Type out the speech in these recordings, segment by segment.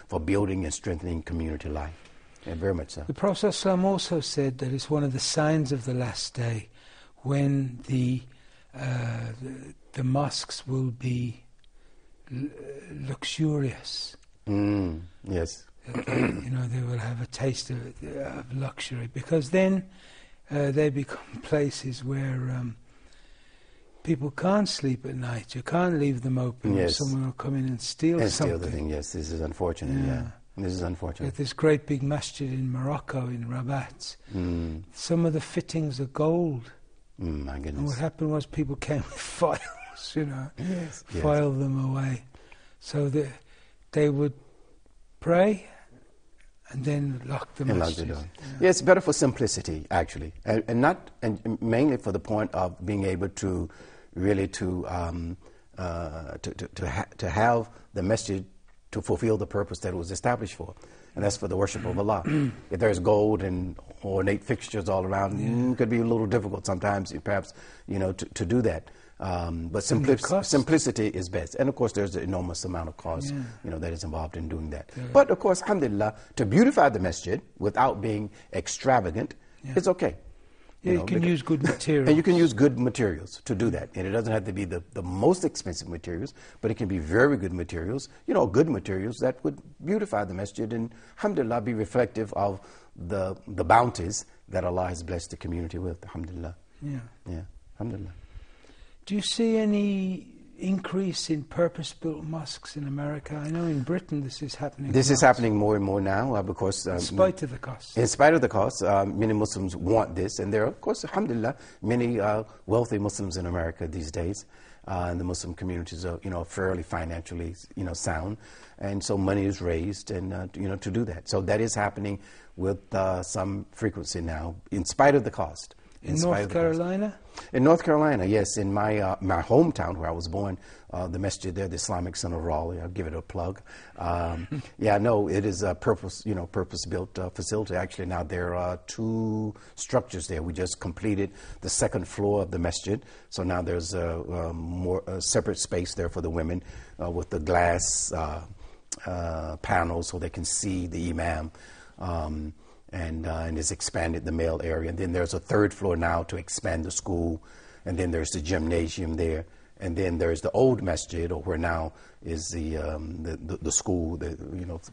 for building and strengthening community life. Yeah, very much so. The Prophet ﷺ also said that it's one of the signs of the last day when the mosques will be luxurious. Yes. They will have a taste of luxury, because then they become places where people can't sleep at night. You can't leave them open. Yes. Someone will come in and steal something. Steal the thing, yes. This is unfortunate, yeah. This is unfortunate. This great big masjid in Morocco, in Rabat, some of the fittings are gold. My goodness. And what happened was people came with files, file them away. So they would pray and then lock the masjid. Yeah, it's better for simplicity, actually, and mainly for the point of being able to really to have the masjid to fulfill the purpose that it was established for, and that's for the worship of Allah. If there's gold and ornate fixtures all around, it could be a little difficult sometimes, perhaps, to do that. But simplicity is best. And of course, there's an enormous amount of cost, that is involved in doing that. But of course, alhamdulillah, to beautify the masjid without being extravagant, it's okay. You can use good materials. And you can use good materials to do that. And it doesn't have to be the most expensive materials, but it can be very good materials, good materials that would beautify the masjid and, alhamdulillah, be reflective of the bounties that Allah has blessed the community with, alhamdulillah. Yeah, alhamdulillah. Do you see any increase in purpose-built mosques in America? I know in Britain this is happening. This is happening more and more now because... in spite of the cost. In spite of the cost, many Muslims want this. And there are, of course, alhamdulillah, many wealthy Muslims in America these days. And the Muslim communities are, fairly financially, sound. And so money is raised and, to do that. So that is happening with some frequency now, in spite of the cost. In North Carolina? In North Carolina, yes. In my my hometown where I was born, the masjid there, the Islamic Center of Raleigh. I'll give it a plug. It is a purpose-built facility. Actually, now there are 2 structures there. We just completed the 2nd floor of the masjid, so now there's a separate space there for the women with the glass panels so they can see the imam. And has expanded the male area. And then there's a 3rd floor now to expand the school. And then there's the gymnasium there. And then there's the old masjid, or where now is the school,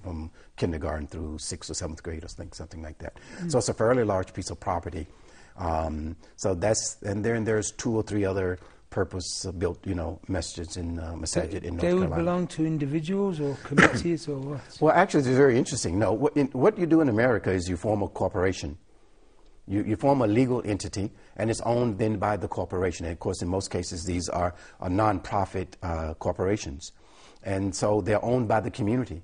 from kindergarten through 6th or 7th grade, or something like that. So it's a fairly large piece of property. And then there's 2 or 3 other purpose-built, masjids in masajid in North Carolina. They would belong to individuals or committees or what? Well, actually, it's very interesting. No, what you do in America is you form a corporation. You form a legal entity, and it's owned then by the corporation. And of course, in most cases, these are non-profit corporations, and so they're owned by the community.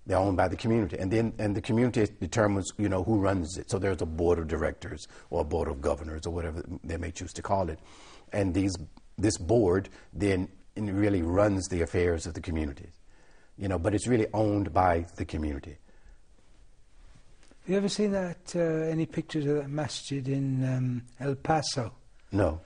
They're owned by the community, and the community determines, who runs it. So there's a board of directors or a board of governors or whatever they may choose to call it. And this board then really runs the affairs of the community, but it's really owned by the community. Have you ever seen that, any pictures of that masjid in El Paso? No.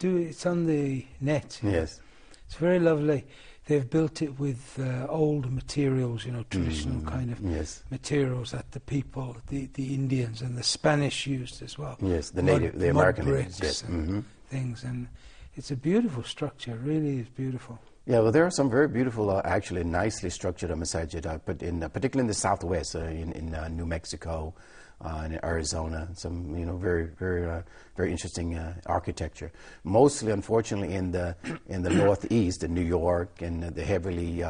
It's on the net. Yes. It's very lovely. They've built it with old materials, traditional kind of materials that the people, the Indians and the Spanish used as well. Yes, the American bricks, yes. And things, and it's a beautiful structure. It really is beautiful. Yeah, well, there are some very beautiful, actually nicely structured masajid, particularly in the southwest, in New Mexico, in Arizona. Some, very, very, very interesting architecture. Mostly, unfortunately, in the northeast, in New York, and the heavily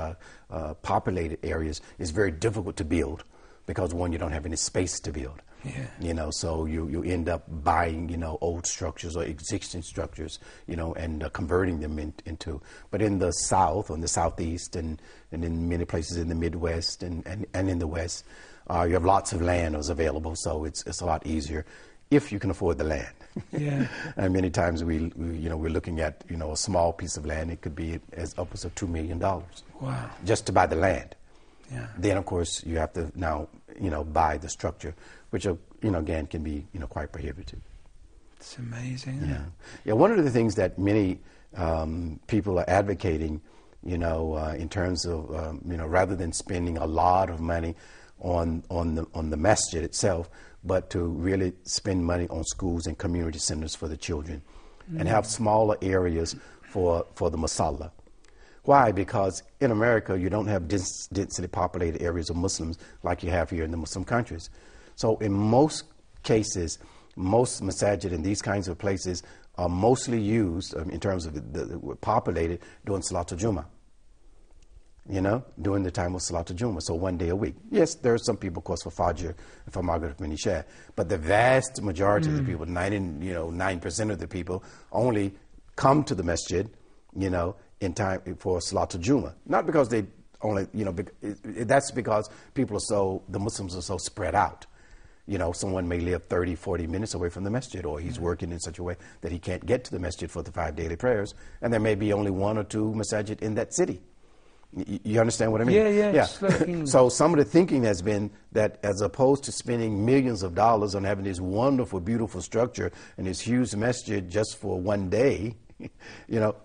populated areas, it's very difficult to build because, one, you don't have any space to build. Yeah. So you end up buying, old structures or existing structures, and converting them into. But in the South, on the Southeast, and in many places in the Midwest and in the West, you have lots of land is available, so it's a lot easier if you can afford the land. Yeah. And many times we're looking at a small piece of land. It could be as upwards of $2 million. Wow. Just to buy the land. Yeah. Then of course you have to now buy the structure, which again can be quite prohibitive. It's amazing. Yeah. Yeah. One of the things that many people are advocating in terms of, rather than spending a lot of money on the masjid itself, but to really spend money on schools and community centers for the children, and have smaller areas for the masalla. Why? Because in America, you don't have densely populated areas of Muslims like you have here in the Muslim countries. So in most cases, most masajid in these kinds of places are mostly used, in terms of the populated, during Salatul Jummah. During the time of Salatul Jummah, so one day a week. Yes, there are some people, of course, for Fajr and for Maghrib and Isha, but the vast majority of the people, 9% of the people, only come to the masjid, in time for Salatul Jummah. Not because they only, that's because the Muslims are so spread out. Someone may live 30, 40 minutes away from the masjid, or he's working in such a way that he can't get to the masjid for the 5 daily prayers, and there may be only 1 or 2 masajid in that city. You understand what I mean? Yeah. So some of the thinking has been that as opposed to spending millions of dollars on having this wonderful, beautiful structure and this huge masjid just for one day,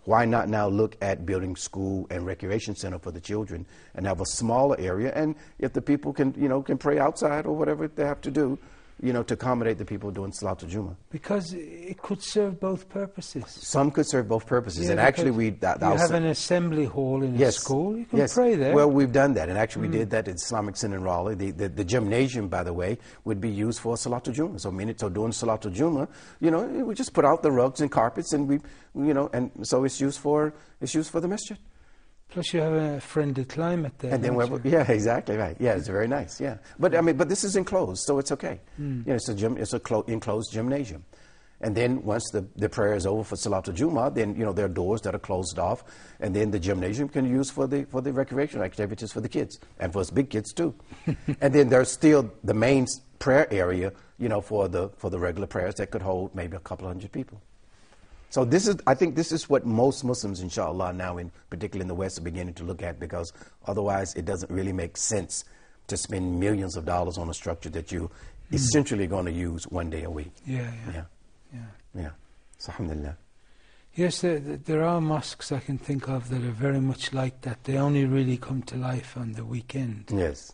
why not now look at building school and recreation center for the children and have a smaller area? And if the people can pray outside or whatever they have to do, to accommodate the people doing Salatul Jummah. Because it could serve both purposes. Some could serve both purposes. And actually you have an assembly hall in a school, you can pray there. Well, we've done that. And actually we did that at Islamic Center in Raleigh. The gymnasium, by the way, would be used for Salatul Jummah. So during Salatul Jummah, we just put out the rugs and carpets, and and so it's used for the masjid. Plus, you have a friendly climate there. And then exactly right. Yeah, it's very nice. Yeah, but this is enclosed, so it's okay. It's a enclosed gymnasium. And then once the prayer is over for Salatul Jummah, then there are doors that are closed off, and then the gymnasium can be used for the recreational activities for the kids and for us big kids too. And then there's still the main prayer area, for the regular prayers that could hold maybe a couple hundred people. So I think this is what most Muslims, inshallah, now, particularly in the West, are beginning to look at, because otherwise it doesn't really make sense to spend millions of dollars on a structure that you essentially going to use one day a week. Yeah. So, alhamdulillah. Yes, there are mosques I can think of that are very much like that. They only really come to life on the weekend. Yes.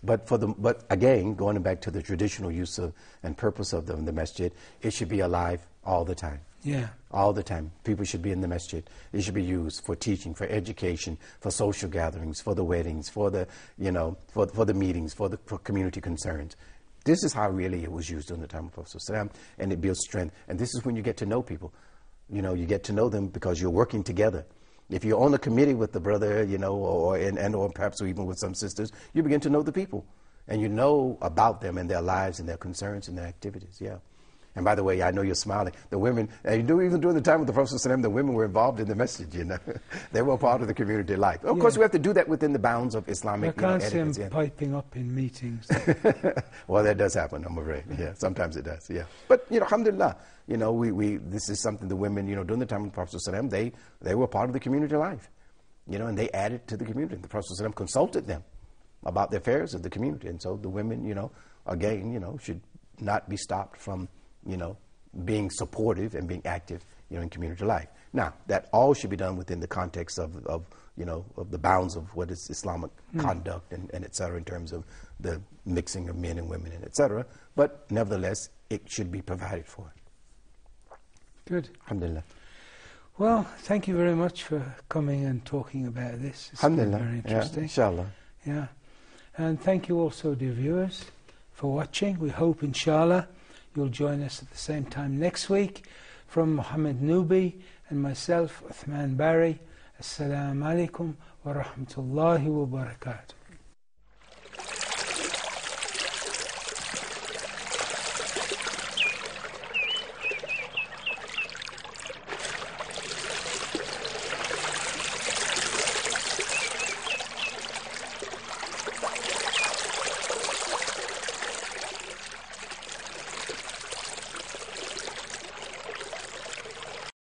But again, going back to the traditional use of and purpose of the masjid, it should be alive all the time. Yeah. All the time. People should be in the masjid. It should be used for teaching, for education, for social gatherings, for the weddings, for the, for the meetings, for community concerns. This is how really it was used during the time of Prophet ﷺ, and it builds strength. And this is when you get to know people. You get to know them because you're working together. If you're on a committee with the brother, or perhaps even with some sisters, you begin to know the people. And you know about them and their lives and their concerns and their activities, And by the way, I know you're smiling. The women, even during the time of the Prophet ﷺ, the women were involved in the message, They were part of the community life. Of course, we have to do that within the bounds of Islamic etiquette. I can't see them piping up in meetings. Well, that does happen, I'm afraid. Yeah, sometimes it does, But, alhamdulillah, this is something the women, during the time of the Prophet ﷺ, they were part of the community life, and they added to the community. The Prophet ﷺ consulted them about the affairs of the community. And so the women, again, should not be stopped from, being supportive and being active, in community life. Now, that all should be done within the context of the bounds of what is Islamic conduct and et cetera, in terms of the mixing of men and women and et cetera. But nevertheless, it should be provided for. Good. Alhamdulillah. Well, thank you very much for coming and talking about this. It's been very interesting. Inshallah. Yeah. And thank you also, dear viewers, for watching. We hope, inshallah, you'll join us at the same time next week. From Muhammad Nubi and myself, Uthman Barry, Assalamu alaikum wa rahmatullahi wa barakatuh.